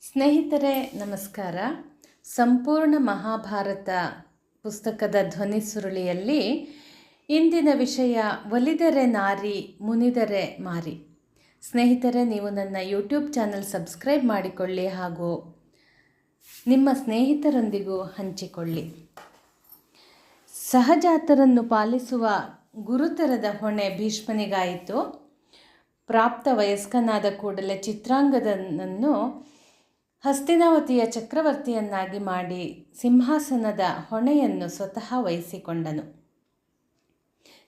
ಸ್ನೇಹಿತರೆ ನಮಸ್ಕಾರ. ಸಂಪೂರ್ಣ ಮಹಾಭಾರತ ಪುಸ್ತಕದ ಧ್ವನಿ ಸುರುಳಿಯಲ್ಲಿ ಇಂದಿನ ವಿಷಯ ಒಲಿದರೆ ನಾರಿ ಮುನಿದರೆ ಮಾರಿ. ಸ್ನೇಹಿತರೆ, ನೀವು ನನ್ನ ಯೂಟ್ಯೂಬ್ ಚಾನಲ್ ಸಬ್ಸ್ಕ್ರೈಬ್ ಮಾಡಿಕೊಳ್ಳಿ ಹಾಗೂ ನಿಮ್ಮ ಸ್ನೇಹಿತರೊಂದಿಗೂ ಹಂಚಿಕೊಳ್ಳಿ. ಸಹಜಾತರನ್ನು ಪಾಲಿಸುವ ಗುರುತರದ ಹೊಣೆ ಭೀಷ್ಮನಿಗಾಯಿತು. ಪ್ರಾಪ್ತ ವಯಸ್ಕನಾದ ಕೂಡಲೇ ಚಿತ್ರಾಂಗದನನ್ನು ಹಸ್ತಿನಾವತಿಯ ಚಕ್ರವರ್ತಿಯನ್ನಾಗಿ ಮಾಡಿ ಸಿಂಹಾಸನದ ಹೊಣೆಯನ್ನು ಸ್ವತಃ ವಹಿಸಿಕೊಂಡನು.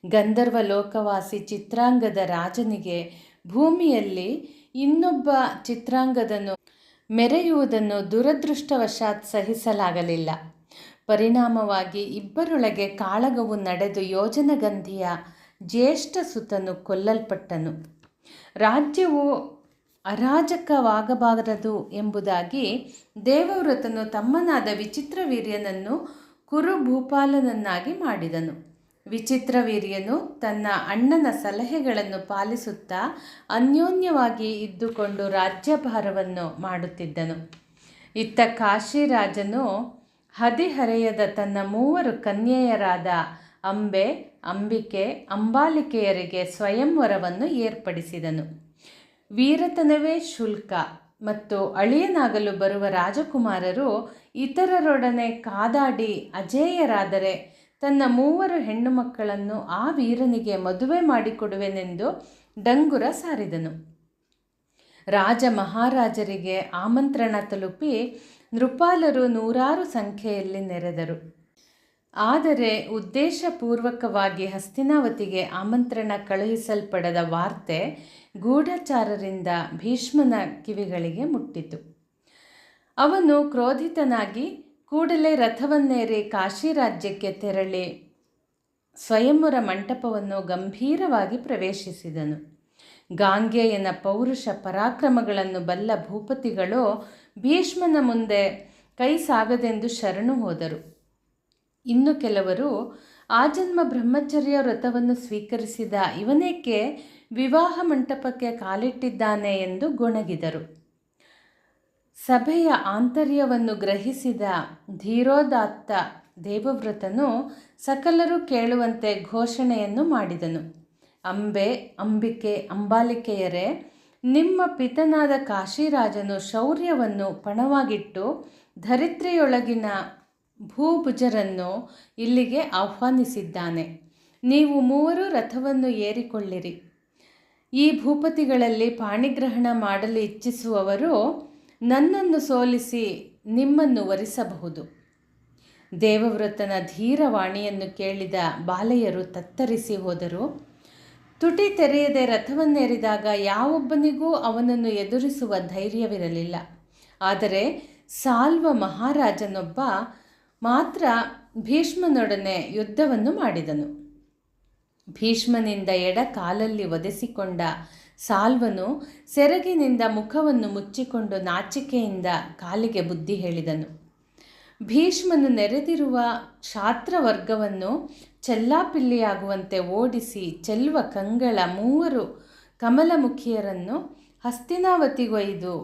ಗಂಧರ್ವ ಲೋಕವಾಸಿ ಚಿತ್ರಾಂಗದ ರಾಜನಿಗೆ ಭೂಮಿಯಲ್ಲಿ ಇನ್ನೊಬ್ಬ ಚಿತ್ರಾಂಗದನು ಮೆರೆಯುವುದನ್ನು ದುರದೃಷ್ಟವಶಾತ್ ಸಹಿಸಲಾಗಲಿಲ್ಲ. ಪರಿಣಾಮವಾಗಿ ಇಬ್ಬರೊಳಗೆ ಕಾಳಗವು ನಡೆದು ಯೋಜನಗಂಧಿಯ ಜ್ಯೇಷ್ಠ ಸುತನು ಕೊಲ್ಲಲ್ಪಟ್ಟನು. ರಾಜ್ಯವು ಅರಾಜಕವಾಗಬಾರದು ಎಂಬುದಾಗಿ ದೇವವ್ರತನು ತಮ್ಮನಾದ ವಿಚಿತ್ರವೀರ್ಯನನ್ನು ಕುರುಭೂಪಾಲನನ್ನಾಗಿ ಮಾಡಿದನು. ವಿಚಿತ್ರವೀರ್ಯನು ತನ್ನ ಅಣ್ಣನ ಸಲಹೆಗಳನ್ನು ಪಾಲಿಸುತ್ತಾ ಅನ್ಯೋನ್ಯವಾಗಿ ಇದ್ದುಕೊಂಡು ರಾಜ್ಯಭಾರವನ್ನು ಮಾಡುತ್ತಿದ್ದನು. ಇತ್ತ ಕಾಶಿರಾಜನು ಹದಿಹರೆಯದ ತನ್ನ 3 ಕನ್ಯೆಯರಾದ ಅಂಬೆ, ಅಂಬಿಕೆ, ಅಂಬಾಲಿಕೆಯರಿಗೆ ಸ್ವಯಂವರವನ್ನು ಏರ್ಪಡಿಸಿದನು. ವೀರತನವೇ ಶುಲ್ಕ ಮತ್ತು ಅಳಿಯನಾಗಲು ಬರುವ ರಾಜಕುಮಾರರು ಇತರರೊಡನೆ ಕಾದಾಡಿ ಅಜೇಯರಾದರೆ ತನ್ನ 3 ಹೆಣ್ಣು ಮಕ್ಕಳನ್ನು ಆ ವೀರನಿಗೆ ಮದುವೆ ಮಾಡಿಕೊಡುವೆನೆಂದು ಡಂಗುರ ಸಾರಿದನು. ರಾಜ ಮಹಾರಾಜರಿಗೆ ಆಮಂತ್ರಣ ತಲುಪಿ ನೃಪಾಲರು 100 ಸಂಖ್ಯೆಯಲ್ಲಿ ನೆರೆದರು. ಆದರೆ ಉದ್ದೇಶಪೂರ್ವಕವಾಗಿ ಹಸ್ತಿನಾವತಿಗೆ ಆಮಂತ್ರಣ ಕಳುಹಿಸಲ್ಪಡದ ವಾರ್ತೆ ಗೂಢಚಾರರಿಂದ ಭೀಷ್ಮನ ಕಿವಿಗಳಿಗೆ ಮುಟ್ಟಿತು. ಅವನು ಕ್ರೋಧಿತನಾಗಿ ಕೂಡಲೇ ರಥವನ್ನೇರಿ ಕಾಶಿರಾಜ್ಯಕ್ಕೆ ತೆರಳಿ ಸ್ವಯಂವರ ಮಂಟಪವನ್ನು ಗಂಭೀರವಾಗಿ ಪ್ರವೇಶಿಸಿದನು. ಗಾಂಗೇಯನ ಪೌರುಷ ಪರಾಕ್ರಮಗಳನ್ನು ಬಲ್ಲ ಭೂಪತಿಗಳು ಭೀಷ್ಮನ ಮುಂದೆ ಕೈ ಸಾಗದೆಂದು ಶರಣು ಹೋದರು. ಇನ್ನು ಕೆಲವರು ಆಜನ್ಮ ಬ್ರಹ್ಮಚರ್ಯ ವ್ರತವನ್ನು ಸ್ವೀಕರಿಸಿದ ಇವನೇಕೆ ವಿವಾಹ ಮಂಟಪಕ್ಕೆ ಕಾಲಿಟ್ಟಿದ್ದಾನೆ ಎಂದು ಗೊಣಗಿದರು. ಸಭೆಯ ಆಂತರ್ಯವನ್ನು ಗ್ರಹಿಸಿದ ಧೀರೋದಾತ್ತ ದೇವವ್ರತನು ಸಕಲರು ಕೇಳುವಂತೆ ಘೋಷಣೆಯನ್ನು ಮಾಡಿದನು. ಅಂಬೆ, ಅಂಬಿಕೆ, ಅಂಬಾಲಿಕೆಯರೇ, ನಿಮ್ಮ ಪಿತನಾದ ಕಾಶಿರಾಜನು ಶೌರ್ಯವನ್ನು ಪಣವಾಗಿಟ್ಟು ಧರಿತ್ರಿಯೊಳಗಿನ ಭೂಭುಜರನ್ನು ಇಲ್ಲಿಗೆ ಆಹ್ವಾನಿಸಿದ್ದಾನೆ. ನೀವು 3 ರಥವನ್ನು ಏರಿಕೊಳ್ಳಿರಿ. ಈ ಭೂಪತಿಗಳಲ್ಲಿ ಪಾಣಿಗ್ರಹಣ ಮಾಡಲು ಇಚ್ಛಿಸುವವರು ನನ್ನನ್ನು ಸೋಲಿಸಿ ನಿಮ್ಮನ್ನು ವರಿಸಬಹುದು. ದೇವವ್ರತನ ಧೀರವಾಣಿಯನ್ನು ಕೇಳಿದ ಬಾಲೆಯರು ತತ್ತರಿಸಿ ಹೋದರು. ತುಟಿ ತೆರೆಯದೆ ರಥವನ್ನೇರಿದಾಗ ಯಾವೊಬ್ಬನಿಗೂ ಅವನನ್ನು ಎದುರಿಸುವ ಧೈರ್ಯವಿರಲಿಲ್ಲ. ಆದರೆ ಸಾಲ್ವ ಮಹಾರಾಜನೊಬ್ಬ ಮಾತ್ರ ಭೀಷ್ಮನೊಡನೆ ಯುದ್ಧವನ್ನು ಮಾಡಿದನು. ಭೀಷ್ಮನಿಂದ ಎಡ ಕಾಲಲ್ಲಿ ಒದೆಸಿಕೊಂಡ ಸಾಲ್ವನು ಸೆರಗಿನಿಂದ ಮುಖವನ್ನು ಮುಚ್ಚಿಕೊಂಡು ನಾಚಿಕೆಯಿಂದ ಕಾಲಿಗೆ ಬುದ್ಧಿ ಹೇಳಿದನು. ಭೀಷ್ಮನು ನೆರೆದಿರುವ ಕ್ಷಾತ್ರವರ್ಗವನ್ನು ಚೆಲ್ಲಾಪಿಲ್ಲಿಯಾಗುವಂತೆ ಓಡಿಸಿ ಚೆಲ್ಲುವ ಕಂಗಳ 3 ಕಮಲಮುಖಿಯರನ್ನು ಹಸ್ತಿನಾವತಿಗೊಯ್ದು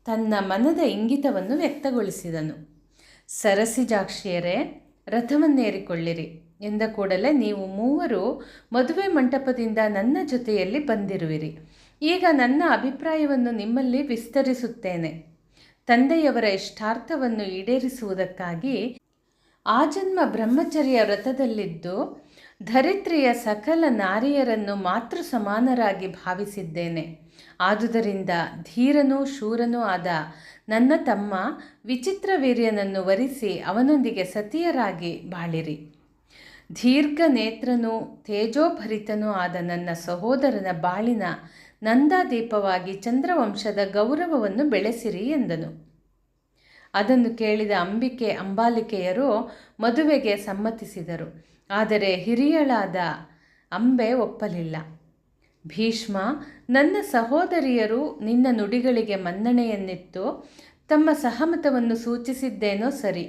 ತನ್ನ ಮನದ ಇಂಗಿತವನ್ನು ವ್ಯಕ್ತಗೊಳಿಸಿದನು. ಸರಸಿಜಾಕ್ಷಿಯರೇ, ರಥವನ್ನೇರಿಕೊಳ್ಳಿರಿ ಎಂದ ಕೂಡಲೇ ನೀವು 3 ಮದುವೆ ಮಂಟಪದಿಂದ ನನ್ನ ಜೊತೆಯಲ್ಲಿ ಬಂದಿರುವಿರಿ. ಈಗ ನನ್ನ ಅಭಿಪ್ರಾಯವನ್ನು ನಿಮ್ಮಲ್ಲಿ ವಿಸ್ತರಿಸುತ್ತೇನೆ. ತಂದೆಯವರ ಇಷ್ಟಾರ್ಥವನ್ನು ಈಡೇರಿಸುವುದಕ್ಕಾಗಿ ಆಜನ್ಮ ಬ್ರಹ್ಮಚರ್ಯ ವ್ರತದಲ್ಲಿದ್ದು ಧರಿತ್ರಿಯ ಸಕಲ ನಾರಿಯರನ್ನು ಮಾತೃ ಸಮಾನರಾಗಿ ಭಾವಿಸಿದ್ದೇನೆ. ಆದುದರಿಂದ ಧೀರನೂ ಶೂರನೂ ಆದ ನನ್ನ ತಮ್ಮ ವಿಚಿತ್ರವೀರ್ಯನನ್ನು ವರಿಸಿ ಅವನೊಂದಿಗೆ ಸತಿಯರಾಗಿ ಬಾಳಿರಿ. ದೀರ್ಘ ನೇತ್ರನೂ ತೇಜೋಭರಿತನೂ ಆದ ನನ್ನ ಸಹೋದರನ ಬಾಳಿನ ನಂದಾದೀಪವಾಗಿ ಚಂದ್ರವಂಶದ ಗೌರವವನ್ನು ಬೆಳೆಸಿರಿ ಎಂದನು. ಅದನ್ನು ಕೇಳಿದ ಅಂಬಿಕೆ, ಅಂಬಾಲಿಕೆಯರು ಮದುವೆಗೆ ಸಮ್ಮತಿಸಿದರು. ಆದರೆ ಹಿರಿಯಳಾದ ಅಂಬೆ ಒಪ್ಪಲಿಲ್ಲ. ಭೀಷ್ಮ, ನನ್ನ ಸಹೋದರಿಯರು ನಿನ್ನ ನುಡಿಗಳಿಗೆ ಮನ್ನಣೆಯನ್ನಿತ್ತು ತಮ್ಮ ಸಹಮತವನ್ನು ಸೂಚಿಸಿದ್ದೇನೋ ಸರಿ,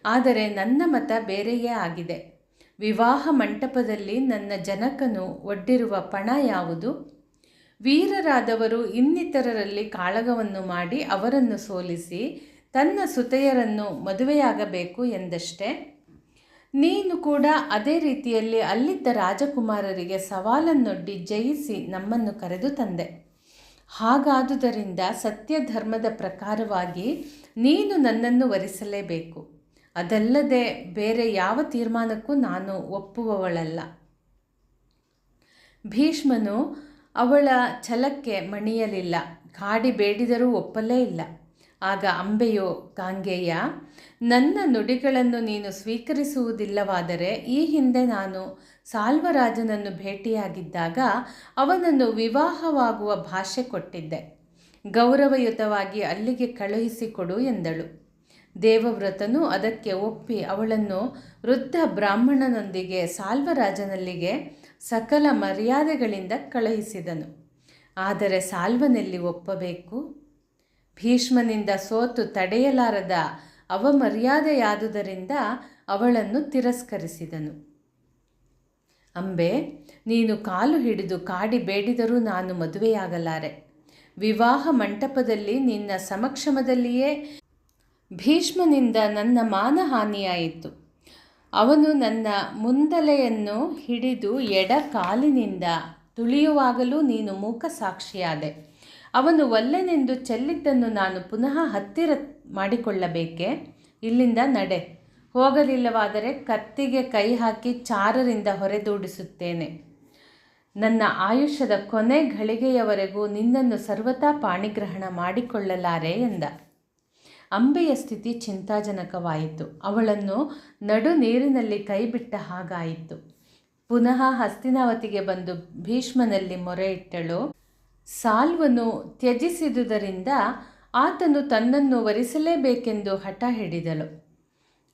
ಆದರೆ ನನ್ನ ಮತ ಬೇರೆಯೇ ಆಗಿದೆ. ವಿವಾಹ ಮಂಟಪದಲ್ಲಿ ನನ್ನ ಜನಕನು ಒಡ್ಡಿರುವ ಪಣ ಯಾವುದು? ವೀರರಾದವರು ಇನ್ನಿತರರಲ್ಲಿ ಕಾಳಗವನ್ನು ಮಾಡಿ ಅವರನ್ನು ಸೋಲಿಸಿ ತನ್ನ ಸುತೆಯರನ್ನು ಮದುವೆಯಾಗಬೇಕು ಎಂದಷ್ಟೇ. ನೀನು ಕೂಡ ಅದೇ ರೀತಿಯಲ್ಲಿ ಅಲ್ಲಿದ್ದ ರಾಜಕುಮಾರರಿಗೆ ಸವಾಲನ್ನೊಡ್ಡಿ ಜಯಿಸಿ ನಮ್ಮನ್ನು ಕರೆದು ತಂದೆ. ಹಾಗಾದುದರಿಂದ ಸತ್ಯ ಧರ್ಮದ ಪ್ರಕಾರವಾಗಿ ನೀನು ನನ್ನನ್ನು ವರಿಸಲೇಬೇಕು. ಅದಲ್ಲದೆ ಬೇರೆ ಯಾವ ತೀರ್ಮಾನಕ್ಕೂ ನಾನು ಒಪ್ಪುವವಳಲ್ಲ. ಭೀಷ್ಮನು ಅವಳ ಛಲಕ್ಕೆ ಮಣಿಯಲಿಲ್ಲ, ಕಾಡಿ ಬೇಡಿದರೂ ಒಪ್ಪಲೇ ಇಲ್ಲ. ಆಗ ಅಂಬೆಯು, ಗಾಂಗೆಯ, ನನ್ನ ನುಡಿಗಳನ್ನು ನೀನು ಸ್ವೀಕರಿಸುವುದಿಲ್ಲವಾದರೆ ಈ ಹಿಂದೆ ನಾನು ಸಾಲ್ವರಾಜನನ್ನು ಭೇಟಿಯಾಗಿದ್ದಾಗ ಅವನನ್ನು ವಿವಾಹವಾಗುವ ಭಾಷೆ ಕೊಟ್ಟಿದ್ದೆ. ಗೌರವಯುತವಾಗಿ ಅಲ್ಲಿಗೆ ಕಳುಹಿಸಿಕೊಡು ಎಂದಳು. ದೇವವ್ರತನು ಅದಕ್ಕೆ ಒಪ್ಪಿ ಅವಳನ್ನು ವೃದ್ಧ ಬ್ರಾಹ್ಮಣನೊಂದಿಗೆ ಸಾಲ್ವರಾಜನಲ್ಲಿಗೆ ಸಕಲ ಮರ್ಯಾದೆಗಳಿಂದ ಕಳುಹಿಸಿದನು. ಆದರೆ ಸಾಲ್ವನೆಲ್ಲಿ ಒಪ್ಪಬೇಕು? ಭೀಷ್ಮನಿಂದ ಸೋತು ತಡೆಯಲಾರದ ಅವಮರ್ಯಾದೆಯಾದುದರಿಂದ ಅವಳನ್ನು ತಿರಸ್ಕರಿಸಿದನು. ಅಂಬೆ, ನೀನು ಕಾಲು ಹಿಡಿದು ಕಾಡಿ ಬೇಡಿದರೂ ನಾನು ಮದುವೆಯಾಗಲಾರೆ. ವಿವಾಹ ಮಂಟಪದಲ್ಲಿ ನಿನ್ನ ಸಮಕ್ಷಮದಲ್ಲಿಯೇ ಭೀಷ್ಮನಿಂದ ನನ್ನ ಮಾನಹಾನಿಯಾಯಿತು. ಅವನು ನನ್ನ ಮುಂದಲೆಯನ್ನು ಹಿಡಿದು ಎಡ ಕಾಲಿನಿಂದ ತುಳಿಯುವಾಗಲೂ ನೀನು ಮೂಕ ಸಾಕ್ಷಿಯಾದೆ. ಅವನು ಒಲ್ಲೆನೆಂದು ಚೆಲ್ಲಿದ್ದನ್ನು ನಾನು ಪುನಃ ಹತ್ತಿರ ಮಾಡಿಕೊಳ್ಳಬೇಕೆ? ಇಲ್ಲಿಂದ ನಡೆ. ಹೋಗಲಿಲ್ಲವಾದರೆ ಕತ್ತಿಗೆ ಕೈ ಹಾಕಿ ಚಾರರಿಂದ ಹೊರೆದೂಡಿಸುತ್ತೇನೆ. ನನ್ನ ಆಯುಷ್ಯದ ಕೊನೆ ಘಳಿಗೆಯವರೆಗೂ ನಿನ್ನನ್ನು ಸರ್ವತಾ ಪಾಣಿಗ್ರಹಣ ಮಾಡಿಕೊಳ್ಳಲಾರೆ ಎಂದ. ಅಂಬೆಯ ಸ್ಥಿತಿ ಚಿಂತಾಜನಕವಾಯಿತು. ಅವಳನ್ನು ನಡು ನೀರಿನಲ್ಲಿ ಕೈಬಿಟ್ಟ ಹಾಗಾಯಿತು. ಪುನಃ ಹಸ್ತಿನಾವತಿಗೆ ಬಂದು ಭೀಷ್ಮನಲ್ಲಿ ಮೊರೆಯಿಟ್ಟಳು. ಸಾಲ್ವನು ತ್ಯಜಿಸಿದುದರಿಂದ ಆತನು ತನ್ನನ್ನು ವರಿಸಲೇಬೇಕೆಂದು ಹಠ ಹಿಡಿದಳು.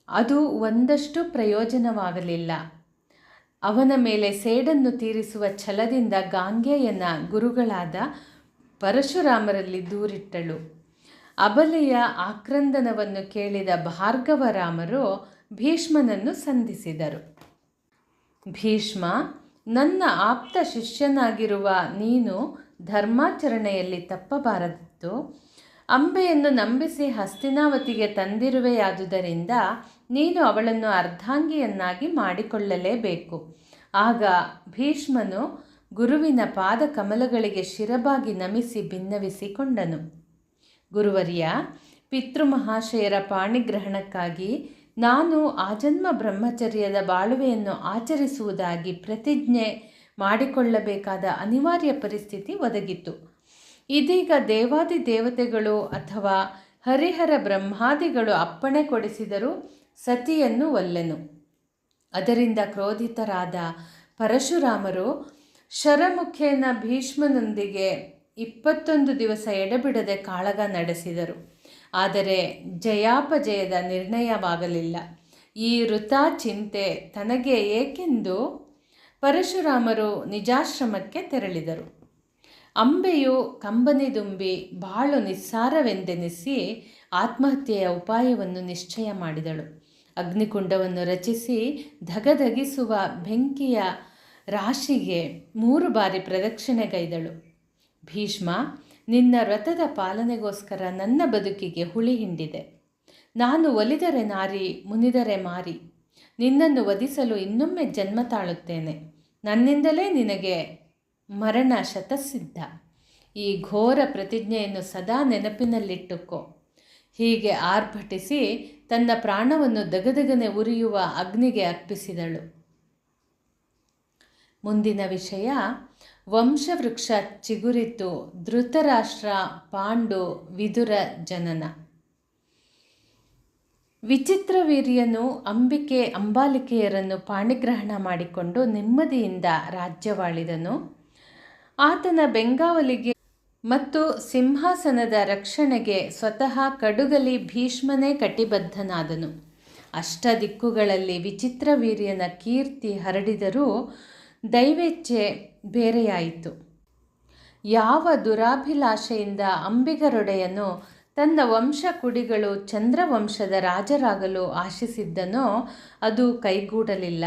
ಅದು ಒಂದಷ್ಟು ಪ್ರಯೋಜನವಾಗಲಿಲ್ಲ. ಅವನ ಮೇಲೆ ಸೇಡನ್ನು ತೀರಿಸುವ ಛಲದಿಂದ ಗಾಂಗೆಯನ ಗುರುಗಳಾದ ಪರಶುರಾಮರಲ್ಲಿ ದೂರಿಟ್ಟಳು. ಅಬಲೆಯ ಆಕ್ರಂದನವನ್ನು ಕೇಳಿದ ಭಾರ್ಗವರಾಮರು ಭೀಷ್ಮನನ್ನು ಸಂಧಿಸಿದರು. ಭೀಷ್ಮ, ನನ್ನ ಆಪ್ತ ಶಿಷ್ಯನಾಗಿರುವ ನೀನು ಧರ್ಮಾಚರಣೆಯಲ್ಲಿ ತಪ್ಪಬಾರದಿತ್ತು. ಅಂಬೆಯನ್ನು ನಂಬಿಸಿ ಹಸ್ತಿನಾವತಿಗೆ ತಂದಿರುವೆಯಾದುದರಿಂದ ನೀನು ಅವಳನ್ನು ಅರ್ಧಾಂಗಿಯನ್ನಾಗಿ ಮಾಡಿಕೊಳ್ಳಲೇಬೇಕು. ಆಗ ಭೀಷ್ಮನು ಗುರುವಿನ ಪಾದ ಕಮಲಗಳಿಗೆ ಶಿರಬಾಗಿ ನಮಿಸಿ ಭಿನ್ನವಿಸಿಕೊಂಡನು. ಗುರುವರ್ಯ, ಪಿತೃಮಹಾಶಯರ ಪಾಣಿಗ್ರಹಣಕ್ಕಾಗಿ ನಾನು ಆಜನ್ಮ ಬ್ರಹ್ಮಚರ್ಯದ ಬಾಳುವೆಯನ್ನು ಆಚರಿಸುವುದಾಗಿ ಪ್ರತಿಜ್ಞೆ ಮಾಡಿಕೊಳ್ಳಬೇಕಾದ ಅನಿವಾರ್ಯ ಪರಿಸ್ಥಿತಿ ಒದಗಿತು. ಇದೀಗ ದೇವಾದಿ ದೇವತೆಗಳು ಅಥವಾ ಹರಿಹರ ಬ್ರಹ್ಮಾದಿಗಳು ಅಪ್ಪಣೆ ಕೊಡಿಸಿದರೂ ಸತಿಯನ್ನು ಒಲ್ಲೆನು. ಅದರಿಂದ ಕ್ರೋಧಿತರಾದ ಪರಶುರಾಮರು ಶರಮುಖೇನ ಭೀಷ್ಮನೊಂದಿಗೆ 21 ದಿವಸ ಎಡೆಬಿಡದೆ ಕಾಳಗ ನಡೆಸಿದರು. ಆದರೆ ಜಯಾಪಜಯದ ನಿರ್ಣಯವಾಗಲಿಲ್ಲ. ಈ ವೃಥಾ ಚಿಂತೆ ತನಗೆ ಏಕೆಂದು ಪರಶುರಾಮರು ನಿಜಾಶ್ರಮಕ್ಕೆ ತೆರಳಿದರು. ಅಂಬೆಯು ಕಂಬನಿದುಂಬಿ ಬಾಳು ನಿಸ್ಸಾರವೆಂದೆನಿಸಿ ಆತ್ಮಹತ್ಯೆಯ ಉಪಾಯವನ್ನು ನಿಶ್ಚಯ ಮಾಡಿದಳು. ಅಗ್ನಿಕುಂಡವನ್ನು ರಚಿಸಿ ಧಗಧಗಿಸುವ ಬೆಂಕಿಯ ರಾಶಿಗೆ 3 ಬಾರಿ ಪ್ರದಕ್ಷಿಣೆಗೈದಳು. ಭೀಷ್ಮ, ನಿನ್ನ ವ್ರತದ ಪಾಲನೆಗೋಸ್ಕರ ನನ್ನ ಬದುಕಿಗೆ ಹುಳಿ ಹಿಂಡಿದೆ. ನಾನು ಒಲಿದರೆ ನಾರಿ, ಮುನಿದರೆ ಮಾರಿ. ನಿನ್ನನ್ನು ವಧಿಸಲು ಇನ್ನೊಮ್ಮೆ ಜನ್ಮ ತಾಳುತ್ತೇನೆ. ನನ್ನಿಂದಲೇ ನಿನಗೆ ಮರಣ ಶತಸಿದ್ಧ. ಈ ಘೋರ ಪ್ರತಿಜ್ಞೆಯನ್ನು ಸದಾ ನೆನಪಿನಲ್ಲಿಟ್ಟುಕೋ. ಹೀಗೆ ಆರ್ಭಟಿಸಿ ತನ್ನ ಪ್ರಾಣವನ್ನು ದಗದಗನೆ ಉರಿಯುವ ಅಗ್ನಿಗೆ ಅರ್ಪಿಸಿದಳು. ಮುಂದಿನ ವಿಷಯ, ವಂಶವೃಕ್ಷ ಚಿಗುರಿತು, ಧೃತರಾಷ್ಟ್ರ, ಪಾಂಡು, ವಿದುರ ಜನನ. ವಿಚಿತ್ರವೀರ್ಯನು ಅಂಬಾಲಿಕೆಯರನ್ನು ಪಾಣಿಗ್ರಹಣ ಮಾಡಿಕೊಂಡು ನೆಮ್ಮದಿಯಿಂದ ರಾಜ್ಯವಾಳಿದನು. ಆತನ ಬೆಂಗಾವಲಿಗೆ ಮತ್ತು ಸಿಂಹಾಸನದ ರಕ್ಷಣೆಗೆ ಸ್ವತಃ ಕಡುಗಲಿ ಭೀಷ್ಮನೇ ಕಟಿಬದ್ಧನಾದನು. ಅಷ್ಟದಿಕ್ಕುಗಳಲ್ಲಿ ವಿಚಿತ್ರವೀರ್ಯನ ಕೀರ್ತಿ ಹರಡಿದರೂ ದೈವೇಚ್ಛೆ ಬೇರೆಯಾಯಿತು. ಯಾವ ದುರಾಭಿಲಾಷೆಯಿಂದ ಅಂಬಿಗರೊಡೆಯನು ತನ್ನ ವಂಶ ಕುಡಿಗಳು ಚಂದ್ರವಂಶದ ರಾಜರಾಗಲು ಆಶಿಸಿದ್ದನೋ ಅದು ಕೈಗೂಡಲಿಲ್ಲ.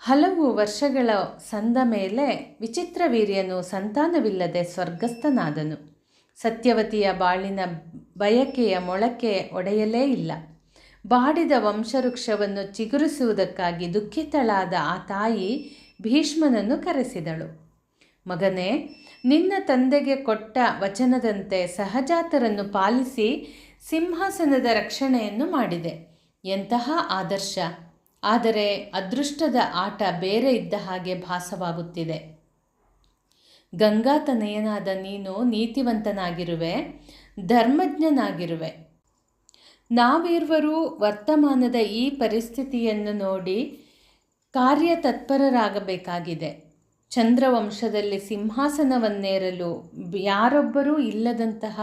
ಹಲವು ವರ್ಷಗಳ ಸಂದ ಮೇಲೆ ವಿಚಿತ್ರವೀರ್ಯನು ಸಂತಾನವಿಲ್ಲದೆ ಸ್ವರ್ಗಸ್ಥನಾದನು. ಸತ್ಯವತಿಯ ಬಾಳಿನ ಬಯಕೆಯ ಮೊಳಕೆ ಒಡೆಯಲೇ ಇಲ್ಲ. ಬಾಡಿದ ವಂಶವೃಕ್ಷವನ್ನು ಚಿಗುರಿಸುವುದಕ್ಕಾಗಿ ದುಃಖಿತಳಾದ ಆ ತಾಯಿ ಭೀಷ್ಮನನ್ನು ಕರೆಸಿದಳು. ಮಗನೇ, ನಿನ್ನ ತಂದೆಗೆ ಕೊಟ್ಟ ವಚನದಂತೆ ಸಹಜಾತರನ್ನು ಪಾಲಿಸಿ ಸಿಂಹಾಸನದ ರಕ್ಷಣೆಯನ್ನು ಮಾಡಿದೆ. ಎಂತಹ ಆದರ್ಶ! ಆದರೆ ಅದೃಷ್ಟದ ಆಟ ಬೇರೆ ಇದ್ದ ಹಾಗೆ ಭಾಸವಾಗುತ್ತಿದೆ. ಗಂಗಾತನಯನಾದ ನೀನು ನೀತಿವಂತನಾಗಿರುವೆ, ಧರ್ಮಜ್ಞನಾಗಿರುವೆ. ನಾವಿರುವರೂ ವರ್ತಮಾನದ ಈ ಪರಿಸ್ಥಿತಿಯನ್ನು ನೋಡಿ ಕಾರ್ಯತತ್ಪರರಾಗಬೇಕಾಗಿದೆ. ಚಂದ್ರವಂಶದಲ್ಲಿ ಸಿಂಹಾಸನವನ್ನೇರಲು ಯಾರೊಬ್ಬರೂ ಇಲ್ಲದಂತಹ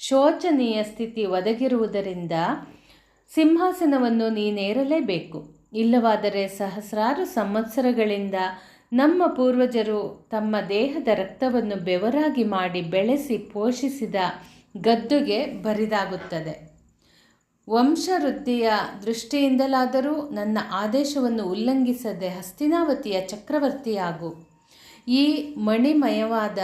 ಶೋಚನೀಯ ಸ್ಥಿತಿ ಒದಗಿರುವುದರಿಂದ ಸಿಂಹಾಸನವನ್ನು ನೀನೇರಲೇಬೇಕು. ಇಲ್ಲವಾದರೆ ಸಹಸ್ರಾರು ಸಂವತ್ಸರಗಳಿಂದ ನಮ್ಮ ಪೂರ್ವಜರು ತಮ್ಮ ದೇಹದ ರಕ್ತವನ್ನು ಬೆವರಾಗಿ ಮಾಡಿ ಬೆಳೆಸಿ ಪೋಷಿಸಿದ ಗದ್ದುಗೆ ಬರಿದಾಗುತ್ತದೆ. ವಂಶವೃದ್ಧಿಯ ದೃಷ್ಟಿಯಿಂದಲಾದರೂ ನನ್ನ ಆದೇಶವನ್ನು ಉಲ್ಲಂಘಿಸದೆ ಹಸ್ತಿನಾವತಿಯ ಚಕ್ರವರ್ತಿಯಾಗು. ಈ ಮಣಿಮಯವಾದ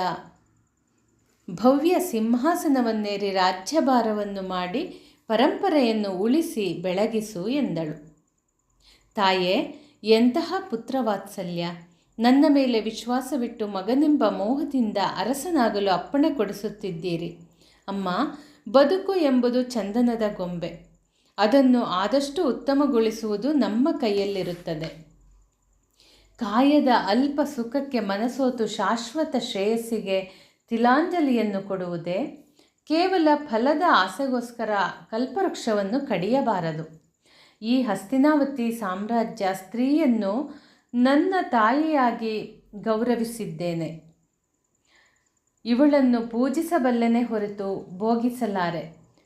ಭವ್ಯ ಸಿಂಹಾಸನವನ್ನೇರಿ ರಾಜ್ಯಭಾರವನ್ನು ಮಾಡಿ ಪರಂಪರೆಯನ್ನು ಉಳಿಸಿ ಬೆಳಗಿಸು ಎಂದಳು. ತಾಯೇ, ಎಂತಹ ಪುತ್ರವಾತ್ಸಲ್ಯ! ನನ್ನ ಮೇಲೆ ವಿಶ್ವಾಸವಿಟ್ಟು ಮಗನೆಂಬ ಮೋಹದಿಂದ ಅರಸನಾಗಲು ಅಪ್ಪಣೆ ಕೊಡಿಸುತ್ತಿದ್ದೀರಿ. ಅಮ್ಮ, ಬದುಕು ಎಂಬುದು ಚಂದನದ ಗೊಂಬೆ. ಅದನ್ನು ಆದಷ್ಟು ಉತ್ತಮಗೊಳಿಸುವುದು ನಮ್ಮ ಕೈಯಲ್ಲಿರುತ್ತದೆ. ಕಾಯದ ಅಲ್ಪ ಸುಖಕ್ಕೆ ಮನಸೋತು ಶಾಶ್ವತ ಶ್ರೇಯಸ್ಸಿಗೆ ತಿಲಾಂಜಲಿಯನ್ನು ಕೊಡುವುದೇ? ಕೇವಲ ಫಲದ ಆಸೆಗೋಸ್ಕರ ಕಲ್ಪವೃಕ್ಷವನ್ನು ಕಡಿಯಬಾರದು. ಈ ಹಸ್ತಿನಾವತಿ ಸಾಮ್ರಾಜ್ಯ ಸ್ತ್ರೀಯನ್ನು ನನ್ನ ತಾಯಿಯಾಗಿ ಗೌರವಿಸಿದ್ದೇನೆ. ಇವಳನ್ನು ಪೂಜಿಸಬಲ್ಲನೆ ಹೊರತು ಭೋಗಿಸಲಾರೆ.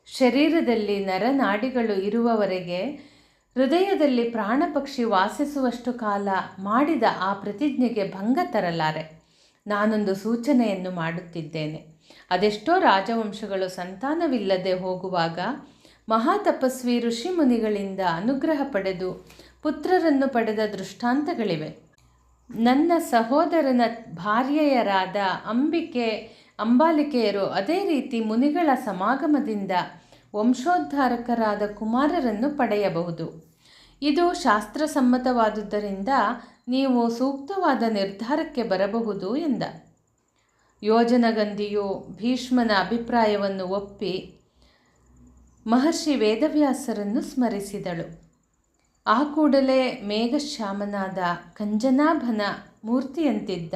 ಶರೀರದಲ್ಲಿ ನರನಾಡಿಗಳು ಇರುವವರೆಗೆ ಹೃದಯದಲ್ಲಿ ಪ್ರಾಣಪಕ್ಷಿ ವಾಸಿಸುವಷ್ಟು ಕಾಲ ಮಾಡಿದ ಆ ಪ್ರತಿಜ್ಞೆಗೆ ಭಂಗ ತರಲಾರೆ. ನಾನೊಂದು ಸೂಚನೆಯನ್ನು ಮಾಡುತ್ತಿದ್ದೇನೆ. ಅದೆಷ್ಟೋ ರಾಜವಂಶಗಳು ಸಂತಾನವಿಲ್ಲದೆ ಹೋಗುವಾಗ ಮಹಾತಪಸ್ವಿ ಋಷಿಮುನಿಗಳಿಂದ ಅನುಗ್ರಹ ಪಡೆದು ಪುತ್ರರನ್ನು ಪಡೆದ ದೃಷ್ಟಾಂತಗಳಿವೆ. ನನ್ನ ಸಹೋದರನ ಭಾರ್ಯೆಯರಾದ ಅಂಬಿಕೆ, ಅಂಬಾಲಿಕೆಯರು ಅದೇ ರೀತಿ ಮುನಿಗಳ ಸಮಾಗಮದಿಂದ ವಂಶೋದ್ಧಾರಕರಾದ ಕುಮಾರರನ್ನು ಪಡೆಯಬಹುದು. ಇದು ಶಾಸ್ತ್ರಸಮ್ಮತವಾದುದರಿಂದ ನೀವು ಸೂಕ್ತವಾದ ನಿರ್ಧಾರಕ್ಕೆ ಬರಬಹುದು ಎಂದ. ಯೋಜನಗಂಧಿಯು ಭೀಷ್ಮನ ಅಭಿಪ್ರಾಯವನ್ನು ಒಪ್ಪಿ ಮಹರ್ಷಿ ವೇದವ್ಯಾಸರನ್ನು ಸ್ಮರಿಸಿದಳು. ಆ ಕೂಡಲೇ ಮೇಘಶ್ಯಾಮನಾದ ಕಂಜನಾಭನ ಮೂರ್ತಿಯಂತಿದ್ದ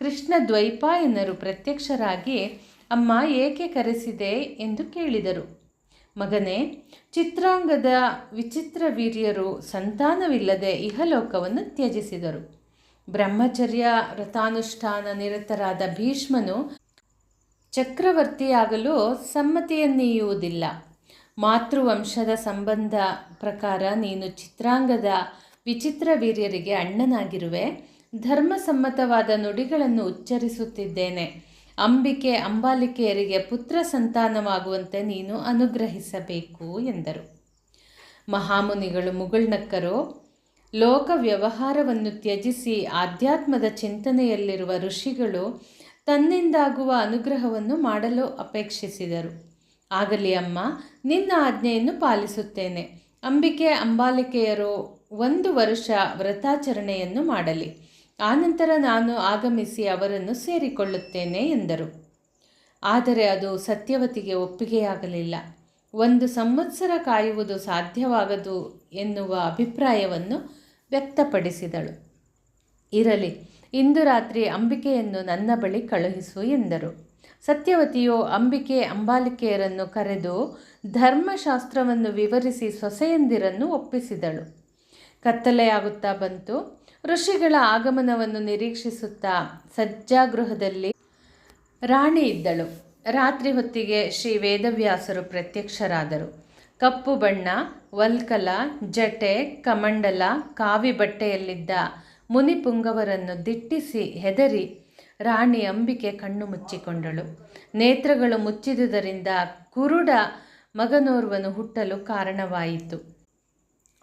ಕೃಷ್ಣ ದ್ವೈಪಾಯನರು ಪ್ರತ್ಯಕ್ಷರಾಗಿ, ಅಮ್ಮ, ಏಕೆ ಕರೆಸಿದೆ ಎಂದು ಕೇಳಿದರು. ಮಗನೇ, ಚಿತ್ರಾಂಗದ ವಿಚಿತ್ರವೀರ್ಯರು ಸಂತಾನವಿಲ್ಲದೆ ಇಹಲೋಕವನ್ನು ತ್ಯಜಿಸಿದರು. ಬ್ರಹ್ಮಚರ್ಯ ವ್ರತಾನುಷ್ಠಾನ ನಿರತರಾದ ಭೀಷ್ಮನು ಚಕ್ರವರ್ತಿಯಾಗಲು ಸಮ್ಮತಿಯನ್ನೀಯುವುದಿಲ್ಲ. ಮಾತೃವಂಶದ ಸಂಬಂಧ ಪ್ರಕಾರ ನೀನು ಚಿತ್ರಾಂಗದ ವಿಚಿತ್ರವೀರ್ಯರಿಗೆ ಅಣ್ಣನಾಗಿರುವೆ. ಧರ್ಮಸಮ್ಮತವಾದ ನುಡಿಗಳನ್ನು ಉಚ್ಚರಿಸುತ್ತಿದ್ದೇನೆ. ಅಂಬಿಕೆ, ಅಂಬಾಲಿಕೆಯರಿಗೆ ಪುತ್ರ ಸಂತಾನವಾಗುವಂತೆ ನೀನು ಅನುಗ್ರಹಿಸಬೇಕು ಎಂದರು. ಮಹಾಮುನಿಗಳು ಮುಗುಳ್ನಕ್ಕರು. ಲೋಕ ವ್ಯವಹಾರವನ್ನು ತ್ಯಜಿಸಿ ಆಧ್ಯಾತ್ಮದ ಚಿಂತನೆಯಲ್ಲಿರುವ ಋಷಿಗಳು ತನ್ನಿಂದಾಗುವ ಅನುಗ್ರಹವನ್ನು ಮಾಡಲು ಅಪೇಕ್ಷಿಸಿದರು. ಆಗಲಿ ಅಮ್ಮ, ನಿನ್ನ ಆಜ್ಞೆಯನ್ನು ಪಾಲಿಸುತ್ತೇನೆ. ಅಂಬಿಕೆ, ಅಂಬಾಲಿಕೆಯರು 1 ವರ್ಷ ವ್ರತಾಚರಣೆಯನ್ನು ಮಾಡಲಿ. ಆನಂತರ ನಾನು ಆಗಮಿಸಿ ಅವರನ್ನು ಸೇರಿಕೊಳ್ಳುತ್ತೇನೆ ಎಂದರು. ಆದರೆ ಅದು ಸತ್ಯವತಿಗೆ ಒಪ್ಪಿಗೆಯಾಗಲಿಲ್ಲ. 1 ಸಂವತ್ಸರ ಕಾಯುವುದು ಸಾಧ್ಯವಾಗದು ಎನ್ನುವ ಅಭಿಪ್ರಾಯವನ್ನು ವ್ಯಕ್ತಪಡಿಸಿದಳು. ಇರಲಿ, ಇಂದು ರಾತ್ರಿ ಅಂಬಿಕೆಯನ್ನು ನನ್ನ ಬಳಿ ಕಳುಹಿಸು ಎಂದರು. ಸತ್ಯವತಿಯು ಅಂಬಿಕೆ, ಅಂಬಾಲಿಕೆಯರನ್ನು ಕರೆದು ಧರ್ಮಶಾಸ್ತ್ರವನ್ನು ವಿವರಿಸಿ ಸೊಸೆಯಂದಿರನ್ನು ಒಪ್ಪಿಸಿದಳು. ಕತ್ತಲೆಯಾಗುತ್ತಾ ಬಂತು. ಋಷಿಗಳ ಆಗಮನವನ್ನು ನಿರೀಕ್ಷಿಸುತ್ತಾ ಸಜ್ಜಾಗೃಹದಲ್ಲಿ ರಾಣಿ ಇದ್ದಳು. ರಾತ್ರಿ ಹೊತ್ತಿಗೆ ಶ್ರೀ ವೇದವ್ಯಾಸರು ಪ್ರತ್ಯಕ್ಷರಾದರು. ಕಪ್ಪು ಬಣ್ಣ, ವಲ್ಕಲ, ಜಟೆ, ಕಮಂಡಲ, ಕಾವಿ ಬಟ್ಟೆಯಲ್ಲಿದ್ದ ಮುನಿಪುಂಗವರನ್ನು ದಿಟ್ಟಿಸಿ ಹೆದರಿ ರಾಣಿ ಅಂಬಿಕೆ ಕಣ್ಣು ಮುಚ್ಚಿಕೊಂಡಳು. ನೇತ್ರಗಳು ಮುಚ್ಚಿದುದರಿಂದ ಕುರುಡ ಮಗನೋರ್ವನು ಹುಟ್ಟಲು ಕಾರಣವಾಯಿತು.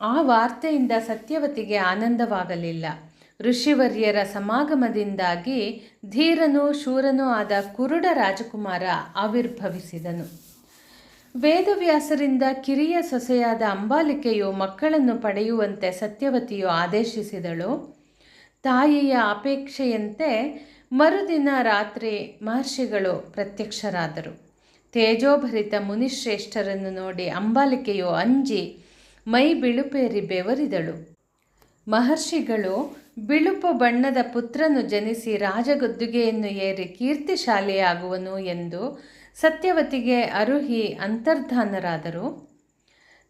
ಆ ವಾರ್ತೆಯಿಂದ ಸತ್ಯವತಿಗೆ ಆನಂದವಾಗಲಿಲ್ಲ. ಋಷಿವರ್ಯರ ಸಮಾಗಮದಿಂದಾಗಿ ಧೀರನೂ ಶೂರನೂ ಆದ ಕುರುಡ ರಾಜಕುಮಾರ ಆವಿರ್ಭವಿಸಿದನು. ವೇದವ್ಯಾಸರಿಂದ ಕಿರಿಯ ಸೊಸೆಯಾದ ಅಂಬಾಲಿಕೆಯು ಮಕ್ಕಳನ್ನು ಪಡೆಯುವಂತೆ ಸತ್ಯವತಿಯು ಆದೇಶಿಸಿದಳು. ತಾಯಿಯ ಅಪೇಕ್ಷೆಯಂತೆ ಮರುದಿನ ರಾತ್ರಿ ಮಹರ್ಷಿಗಳು ಪ್ರತ್ಯಕ್ಷರಾದರು. ತೇಜೋಭರಿತ ಮುನಿಶ್ರೇಷ್ಠರನ್ನು ನೋಡಿ ಅಂಬಾಲಿಕೆಯು ಅಂಜಿ ಮೈ ಬಿಳುಪೇರಿ ಬೆವರಿದಳು. ಮಹರ್ಷಿಗಳು ಬಿಳುಪು ಬಣ್ಣದ ಪುತ್ರನು ಜನಿಸಿ ರಾಜಗದ್ದುಗೆಯನ್ನು ಏರಿ ಕೀರ್ತಿಶಾಲಿಯಾಗುವನು ಎಂದು ಸತ್ಯವತಿಗೆ ಅರುಹಿ ಅಂತರ್ಧಾನರಾದರು.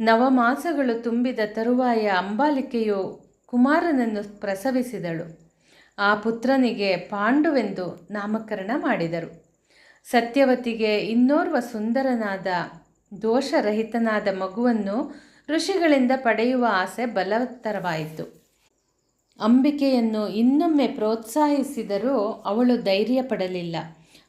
ನವಮಾಸಗಳು ತುಂಬಿದ ತರುವಾಯ ಅಂಬಾಲಿಕೆಯು ಕುಮಾರನನ್ನು ಪ್ರಸವಿಸಿದಳು. ಆ ಪುತ್ರನಿಗೆ ಪಾಂಡುವೆಂದು ನಾಮಕರಣ ಮಾಡಿದರು. ಸತ್ಯವತಿಗೆ ಇನ್ನೋರ್ವ ಸುಂದರನಾದ ದೋಷರಹಿತನಾದ ಮಗುವನ್ನು ಋಷಿಗಳಿಂದ ಪಡೆಯುವ ಆಸೆ ಬಲವತ್ತರವಾಯಿತು. ಅಂಬಿಕೆಯನ್ನು ಇನ್ನೊಮ್ಮೆ ಪ್ರೋತ್ಸಾಹಿಸಿದರೂ ಅವಳು ಧೈರ್ಯ ಪಡಲಿಲ್ಲ.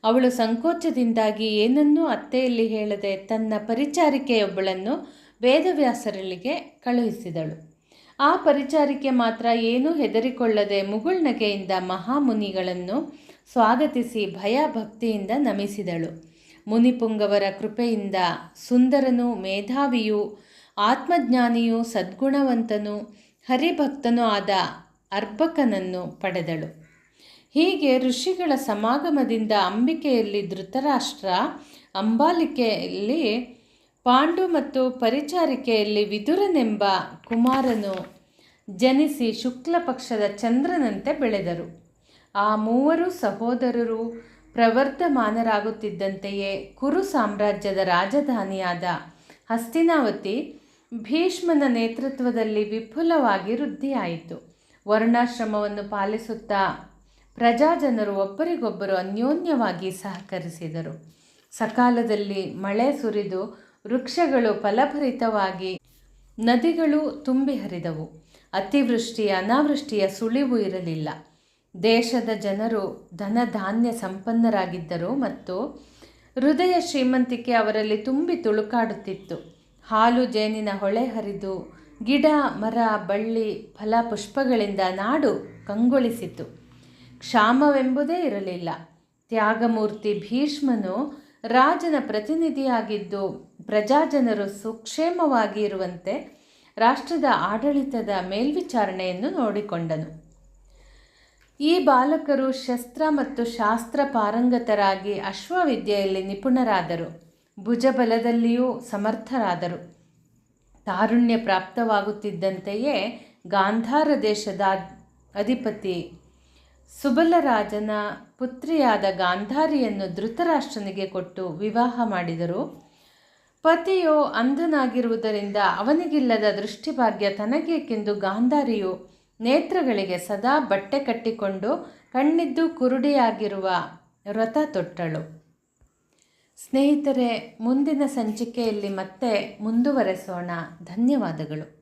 ಅವಳು ಸಂಕೋಚದಿಂದಾಗಿ ಏನನ್ನೂ ಅತ್ತೆಯಲ್ಲಿ ಹೇಳದೆ ತನ್ನ ಪರಿಚಾರಿಕೆಯೊಬ್ಬಳನ್ನು ವೇದವ್ಯಾಸರಲ್ಲಿಗೆ ಕಳುಹಿಸಿದಳು. ಆ ಪರಿಚಾರಿಕೆ ಮಾತ್ರ ಏನೂ ಹೆದರಿಕೊಳ್ಳದೆ ಮುಗುಳ್ನಗೆಯಿಂದ ಮಹಾಮುನಿಗಳನ್ನು ಸ್ವಾಗತಿಸಿ ಭಯಭಕ್ತಿಯಿಂದ ನಮಿಸಿದಳು. ಮುನಿಪುಂಗವರ ಕೃಪೆಯಿಂದ ಸುಂದರನೂ ಮೇಧಾವಿಯೂ ಆತ್ಮಜ್ಞಾನಿಯೂ ಸದ್ಗುಣವಂತನೂ ಹರಿಭಕ್ತನೂ ಆದ ಅರ್ಭಕನನ್ನು ಪಡೆದಳು. ಹೀಗೆ ಋಷಿಗಳ ಸಮಾಗಮದಿಂದ ಅಂಬಿಕೆಯಲ್ಲಿ ಧೃತರಾಷ್ಟ್ರ, ಅಂಬಾಲಿಕೆಯಲ್ಲಿ ಪಾಂಡು ಮತ್ತು ಪರಿಚಾರಿಕೆಯಲ್ಲಿ ವಿದುರನೆಂಬ ಕುಮಾರನು ಜನಿಸಿ ಶುಕ್ಲ ಪಕ್ಷದ ಚಂದ್ರನಂತೆ ಬೆಳೆದರು. ಆ ಮೂವರು ಸಹೋದರರು ಪ್ರವರ್ಧಮಾನರಾಗುತ್ತಿದ್ದಂತೆಯೇ ಕುರು ಸಾಮ್ರಾಜ್ಯದ ರಾಜಧಾನಿಯಾದ ಹಸ್ತಿನಾವತಿ ಭೀಷ್ಮನ ನೇತೃತ್ವದಲ್ಲಿ ವಿಪುಲವಾಗಿ ವೃದ್ಧಿಯಾಯಿತು. ವರ್ಣಾಶ್ರಮವನ್ನು ಪಾಲಿಸುತ್ತಾ ಪ್ರಜಾಜನರು ಒಬ್ಬರಿಗೊಬ್ಬರು ಅನ್ಯೋನ್ಯವಾಗಿ ಸಹಕರಿಸಿದರು. ಸಕಾಲದಲ್ಲಿ ಮಳೆ ಸುರಿದು ವೃಕ್ಷಗಳು ಫಲಭರಿತವಾಗಿ ನದಿಗಳು ತುಂಬಿ ಹರಿದವು. ಅತಿವೃಷ್ಟಿ ಅನಾವೃಷ್ಟಿಯ ಸುಳಿವು ಇರಲಿಲ್ಲ. ದೇಶದ ಜನರು ಧನಧಾನ್ಯ ಸಂಪನ್ನರಾಗಿದ್ದರು ಮತ್ತು ಹೃದಯ ಶ್ರೀಮಂತಿಕೆ ಅವರಲ್ಲಿ ತುಂಬಿ ತುಳುಕಾಡುತ್ತಿತ್ತು. ಹಾಲು ಜೇನಿನ ಹೊಳೆ ಹರಿದು ಗಿಡ ಮರ ಬಳ್ಳಿ ಫಲ ಪುಷ್ಪಗಳಿಂದ ನಾಡು ಕಂಗೊಳಿಸಿತು. ಕ್ಷಾಮವೆಂಬುದೇ ಇರಲಿಲ್ಲ. ತ್ಯಾಗಮೂರ್ತಿ ಭೀಷ್ಮನು ರಾಜನ ಪ್ರತಿನಿಧಿಯಾಗಿದ್ದು ಪ್ರಜಾಜನರು ಸುಕ್ಷೇಮವಾಗಿ ಇರುವಂತೆ ರಾಷ್ಟ್ರದ ಆಡಳಿತದ ಮೇಲ್ವಿಚಾರಣೆಯನ್ನು ನೋಡಿಕೊಂಡನು. ಈ ಬಾಲಕರು ಶಸ್ತ್ರ ಮತ್ತು ಶಾಸ್ತ್ರ ಪಾರಂಗತರಾಗಿ ಅಶ್ವವಿದ್ಯೆಯಲ್ಲಿ ನಿಪುಣರಾದರು. ಭುಜಬಲದಲ್ಲಿಯೂ ಸಮರ್ಥರಾದರು. ತಾರುಣ್ಯ ಪ್ರಾಪ್ತವಾಗುತ್ತಿದ್ದಂತೆಯೇ ಗಾಂಧಾರ ದೇಶದ ಅಧಿಪತಿ ಸುಬಲರಾಜನ ಪುತ್ರಿಯಾದ ಗಾಂಧಾರಿಯನ್ನು ಧೃತರಾಷ್ಟ್ರನಿಗೆ ಕೊಟ್ಟು ವಿವಾಹ ಮಾಡಿದರು. ಪತಿಯು ಅಂಧನಾಗಿರುವುದರಿಂದ ಅವನಿಗಿಲ್ಲದ ದೃಷ್ಟಿಭಾಗ್ಯ ತನಗೇಕೆಂದು ಗಾಂಧಾರಿಯು ನೇತ್ರಗಳಿಗೆ ಸದಾ ಬಟ್ಟೆ ಕಟ್ಟಿಕೊಂಡು ಕಣ್ಣಿದ್ದು ಕುರುಡಿಯಾಗಿರುವ ವ್ರತ ತೊಟ್ಟಳು. ಸ್ನೇಹಿತರೆ, ಮುಂದಿನ ಸಂಚಿಕೆಯಲ್ಲಿ ಮತ್ತೆ ಮುಂದುವರೆಸೋಣ. ಧನ್ಯವಾದಗಳು.